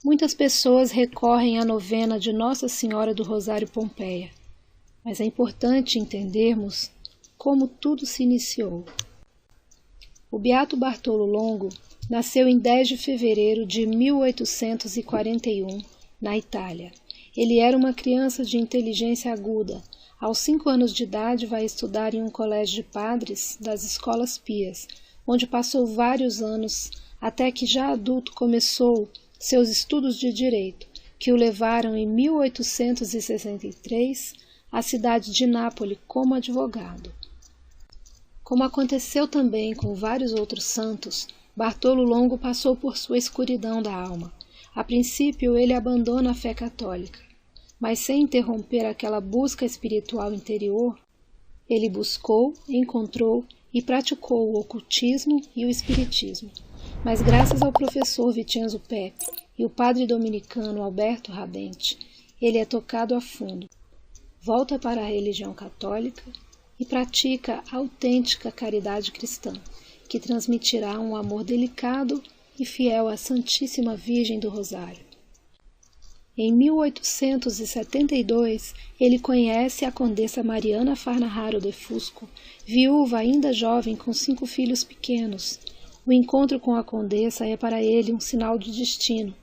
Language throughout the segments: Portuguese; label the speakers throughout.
Speaker 1: Muitas pessoas recorrem à novena de Nossa Senhora do Rosário Pompeia, mas é importante entendermos como tudo se iniciou. O Beato Bartolo Longo nasceu em 10 de fevereiro de 1841, na Itália. Ele era uma criança de inteligência aguda. Aos 5 anos de idade vai estudar em um colégio de padres das Escolas Pias, onde passou vários anos, até que já adulto começou seus estudos de direito, que o levaram em 1863 à cidade de Nápoles como advogado. Como aconteceu também com vários outros santos, Bartolo Longo passou por sua escuridão da alma. A princípio, ele abandona a fé católica, mas sem interromper aquela busca espiritual interior, ele buscou, encontrou e praticou o ocultismo e o espiritismo. Mas graças ao professor Vincenzo Pepe e o padre dominicano Alberto Rabente, ele é tocado a fundo, volta para a religião católica e pratica a autêntica caridade cristã, que transmitirá um amor delicado e fiel à Santíssima Virgem do Rosário. Em 1872, ele conhece a condessa Mariana Farnaharo de Fusco, viúva ainda jovem com 5 filhos pequenos. O encontro com a condessa é para ele um sinal de destino,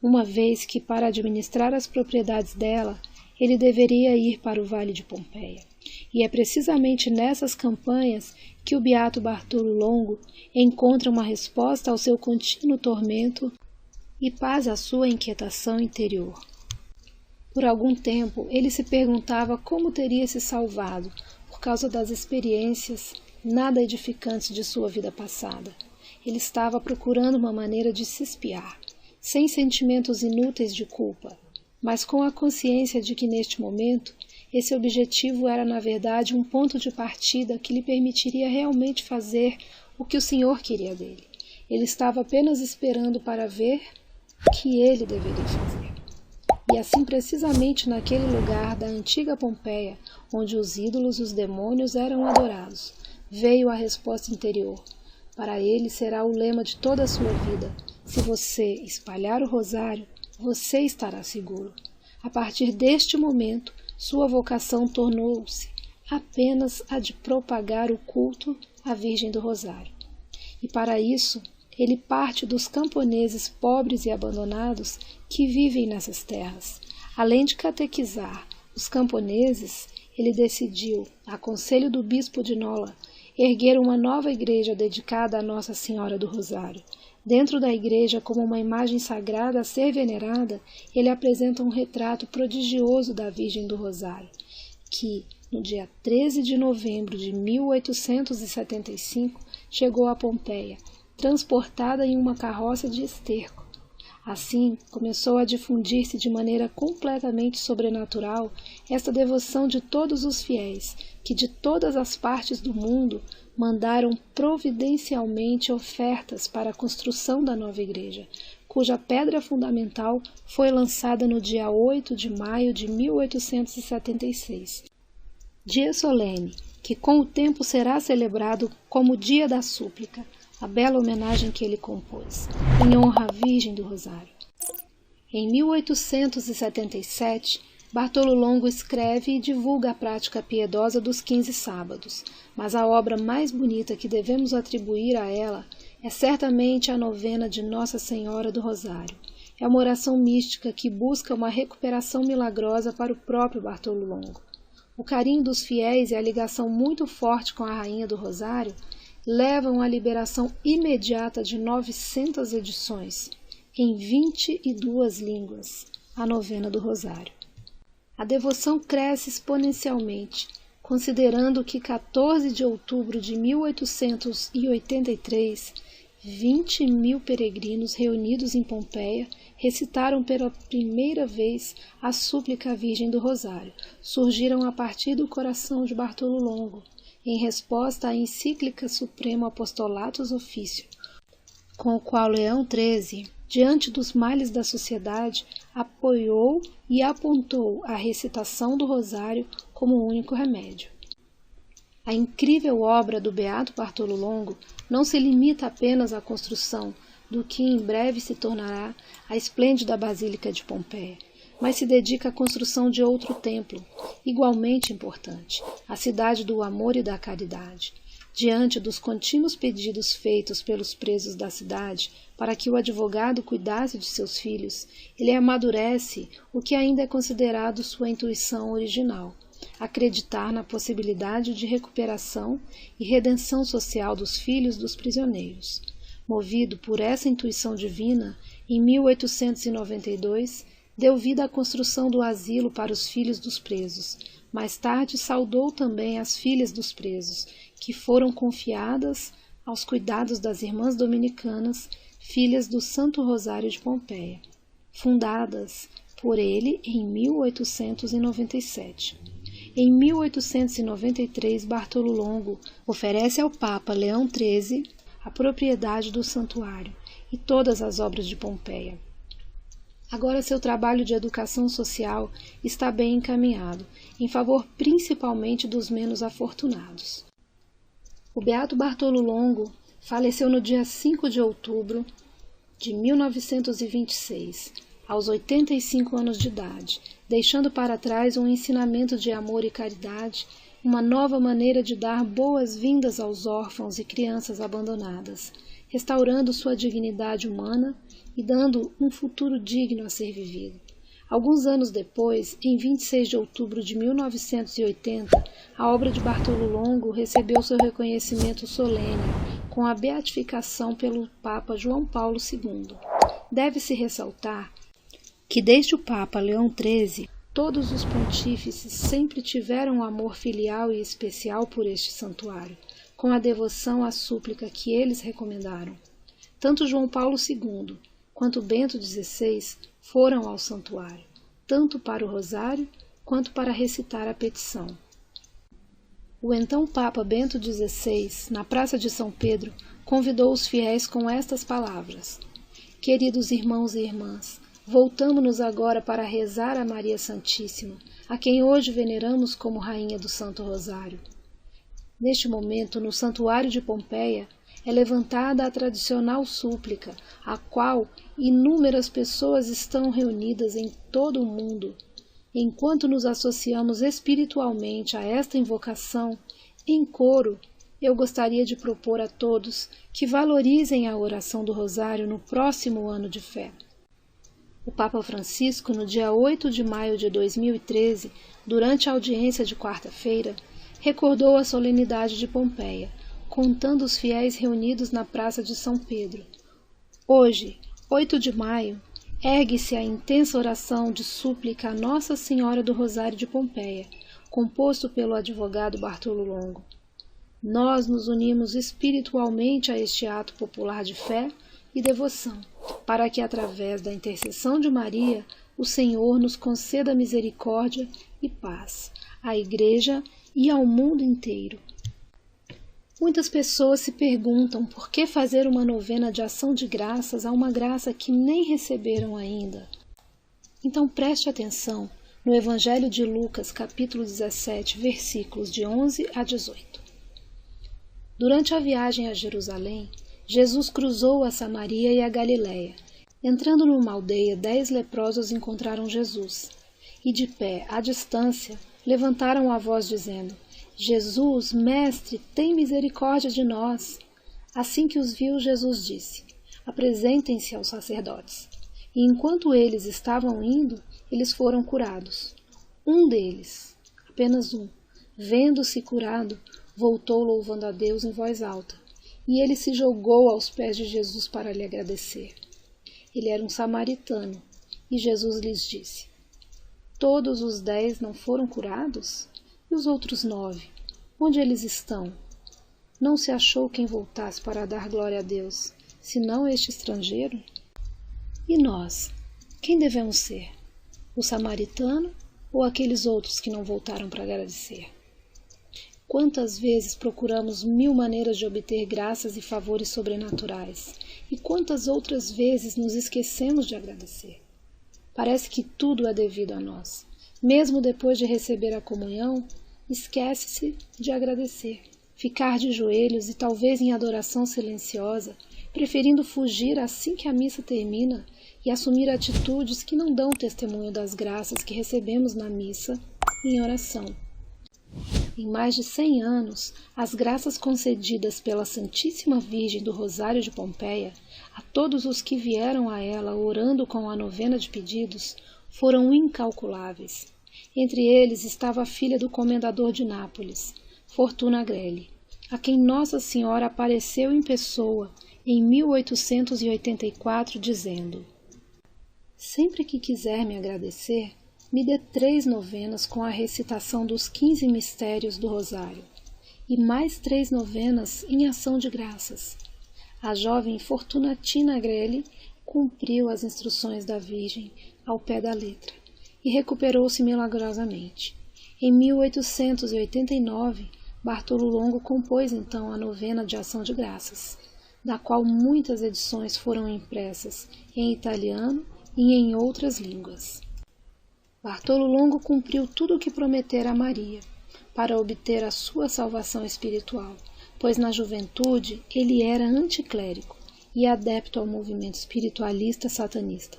Speaker 1: uma vez que, para administrar as propriedades dela, ele deveria ir para o Vale de Pompeia. E é precisamente nessas campanhas que o Beato Bartolo Longo encontra uma resposta ao seu contínuo tormento e paz à sua inquietação interior. Por algum tempo, ele se perguntava como teria se salvado por causa das experiências nada edificantes de sua vida passada. Ele estava procurando uma maneira de se espiar, sem sentimentos inúteis de culpa, mas com a consciência de que neste momento esse objetivo era na verdade um ponto de partida que lhe permitiria realmente fazer o que o Senhor queria dele. Ele estava apenas esperando para ver o que ele deveria fazer. E assim precisamente naquele lugar da antiga Pompeia, onde os ídolos e os demônios eram adorados, veio a resposta interior. Para ele será o lema de toda a sua vida: se você espalhar o rosário, você estará seguro. A partir deste momento, sua vocação tornou-se apenas a de propagar o culto à Virgem do Rosário. E para isso, ele parte dos camponeses pobres e abandonados que vivem nessas terras. Além de catequizar os camponeses, ele decidiu, a conselho do bispo de Nola, erguer uma nova igreja dedicada a Nossa Senhora do Rosário. Dentro da igreja, como uma imagem sagrada a ser venerada, ele apresenta um retrato prodigioso da Virgem do Rosário, que, no dia 13 de novembro de 1875, chegou a Pompeia, transportada em uma carroça de esterco. Assim, começou a difundir-se de maneira completamente sobrenatural esta devoção de todos os fiéis, que de todas as partes do mundo mandaram providencialmente ofertas para a construção da nova igreja, cuja pedra fundamental foi lançada no dia 8 de maio de 1876. Dia solene, que com o tempo será celebrado como Dia da Súplica, a bela homenagem que ele compôs, em honra à Virgem do Rosário. Em 1877, Bartolo Longo escreve e divulga a prática piedosa dos 15 sábados, mas a obra mais bonita que devemos atribuir a ela é certamente a novena de Nossa Senhora do Rosário. É uma oração mística que busca uma recuperação milagrosa para o próprio Bartolo Longo. O carinho dos fiéis e a ligação muito forte com a Rainha do Rosário levam à liberação imediata de 900 edições, em 22 línguas, a novena do Rosário. A devoção cresce exponencialmente, considerando que 14 de outubro de 1883, 20.000 peregrinos reunidos em Pompeia recitaram pela primeira vez a súplica à Virgem do Rosário. Surgiram a partir do coração de Bartolo Longo, em resposta à encíclica Supremo Apostolatus Officio, com o qual Leão XIII, diante dos males da sociedade, apoiou e apontou a recitação do Rosário como único remédio. A incrível obra do Beato Bartolo Longo não se limita apenas à construção, do que em breve se tornará a esplêndida Basílica de Pompeia, mas se dedica à construção de outro templo, igualmente importante, a cidade do amor e da caridade. Diante dos contínuos pedidos feitos pelos presos da cidade para que o advogado cuidasse de seus filhos, ele amadurece o que ainda é considerado sua intuição original, acreditar na possibilidade de recuperação e redenção social dos filhos dos prisioneiros. Movido por essa intuição divina, em 1892, deu vida à construção do asilo para os filhos dos presos. Mais tarde, saudou também as filhas dos presos, que foram confiadas aos cuidados das irmãs dominicanas, filhas do Santo Rosário de Pompeia, fundadas por ele em 1897. Em 1893, Bartolo Longo oferece ao Papa Leão XIII a propriedade do santuário e todas as obras de Pompeia. Agora seu trabalho de educação social está bem encaminhado, em favor principalmente dos menos afortunados. O beato Bartolo Longo faleceu no dia 5 de outubro de 1926, aos 85 anos de idade, deixando para trás um ensinamento de amor e caridade, uma nova maneira de dar boas-vindas aos órfãos e crianças abandonadas, restaurando sua dignidade humana e dando um futuro digno a ser vivido. Alguns anos depois, em 26 de outubro de 1980, a obra de Bartolo Longo recebeu seu reconhecimento solene, com a beatificação pelo Papa João Paulo II. Deve-se ressaltar que desde o Papa Leão XIII, todos os pontífices sempre tiveram um amor filial e especial por este santuário, com a devoção à súplica que eles recomendaram. Tanto João Paulo II quanto Bento XVI foram ao santuário, tanto para o rosário quanto para recitar a petição. O então Papa Bento XVI, na Praça de São Pedro, convidou os fiéis com estas palavras: Queridos irmãos e irmãs, voltamo-nos agora para rezar a Maria Santíssima, a quem hoje veneramos como Rainha do Santo Rosário. Neste momento, no Santuário de Pompeia, é levantada a tradicional súplica, a qual inúmeras pessoas estão reunidas em todo o mundo. Enquanto nos associamos espiritualmente a esta invocação, em coro, eu gostaria de propor a todos que valorizem a oração do Rosário no próximo ano de fé. O Papa Francisco, no dia 8 de maio de 2013, durante a audiência de quarta-feira, recordou a solenidade de Pompeia, contando os fiéis reunidos na Praça de São Pedro. Hoje, 8 de maio, ergue-se a intensa oração de súplica a Nossa Senhora do Rosário de Pompeia, composto pelo advogado Bartolo Longo. Nós nos unimos espiritualmente a este ato popular de fé e devoção, para que, através da intercessão de Maria, o Senhor nos conceda misericórdia e paz, à Igreja e ao mundo inteiro. Muitas pessoas se perguntam por que fazer uma novena de ação de graças a uma graça que nem receberam ainda. Então preste atenção no Evangelho de Lucas, capítulo 17, versículos de 11 a 18. Durante a viagem a Jerusalém, Jesus cruzou a Samaria e a Galiléia. Entrando numa aldeia, 10 leprosos encontraram Jesus, e de pé, à distância, levantaram a voz dizendo: Jesus, mestre, tem misericórdia de nós. Assim que os viu, Jesus disse: apresentem-se aos sacerdotes. E enquanto eles estavam indo, eles foram curados. Um deles, apenas um, vendo-se curado, voltou louvando a Deus em voz alta. E ele se jogou aos pés de Jesus para lhe agradecer. Ele era um samaritano, e Jesus lhes disse: todos os 10 não foram curados? E os outros 9, onde eles estão? Não se achou quem voltasse para dar glória a Deus, senão este estrangeiro? E nós, quem devemos ser? O samaritano ou aqueles outros que não voltaram para agradecer? Quantas vezes procuramos 1000 maneiras de obter graças e favores sobrenaturais, e quantas outras vezes nos esquecemos de agradecer? Parece que tudo é devido a nós. Mesmo depois de receber a comunhão, esquece-se de agradecer. Ficar de joelhos e talvez em adoração silenciosa, preferindo fugir assim que a missa termina e assumir atitudes que não dão testemunho das graças que recebemos na missa em oração. Em mais de 100 anos, as graças concedidas pela Santíssima Virgem do Rosário de Pompeia a todos os que vieram a ela orando com a novena de pedidos foram incalculáveis. Entre eles estava a filha do comendador de Nápoles, Fortuna Grelli, a quem Nossa Senhora apareceu em pessoa em 1884, dizendo: sempre que quiser me agradecer, me dê 3 novenas com a recitação dos 15 mistérios do Rosário, e mais 3 novenas em ação de graças. A jovem Fortunatina Grelli cumpriu as instruções da Virgem ao pé da letra e recuperou-se milagrosamente. Em 1889, Bartolo Longo compôs então a novena de ação de graças, da qual muitas edições foram impressas em italiano e em outras línguas. Bartolo Longo cumpriu tudo o que prometera a Maria, para obter a sua salvação espiritual, pois na juventude ele era anticlérigo e adepto ao movimento espiritualista satanista,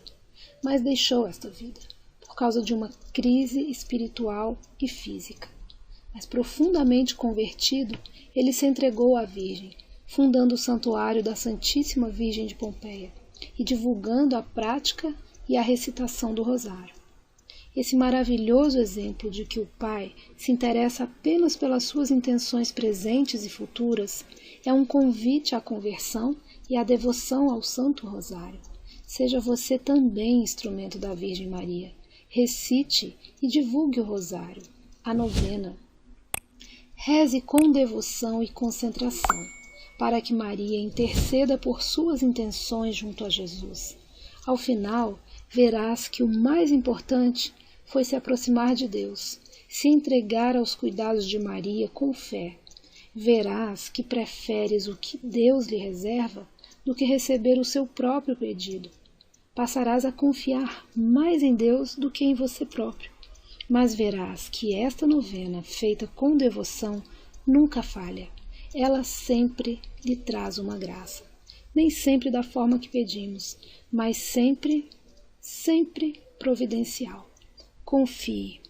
Speaker 1: mas deixou esta vida, por causa de uma crise espiritual e física. Mas profundamente convertido, ele se entregou à Virgem, fundando o Santuário da Santíssima Virgem de Pompeia e divulgando a prática e a recitação do Rosário. Esse maravilhoso exemplo de que o Pai se interessa apenas pelas suas intenções presentes e futuras é um convite à conversão e à devoção ao Santo Rosário. Seja você também instrumento da Virgem Maria. Recite e divulgue o Rosário, a novena. Reze com devoção e concentração, para que Maria interceda por suas intenções junto a Jesus. Ao final, verás que o mais importante foi se aproximar de Deus, se entregar aos cuidados de Maria com fé. Verás que preferes o que Deus lhe reserva do que receber o seu próprio pedido. Passarás a confiar mais em Deus do que em você próprio. Mas verás que esta novena, feita com devoção, nunca falha. Ela sempre lhe traz uma graça. Nem sempre da forma que pedimos, mas sempre providencial. Confie.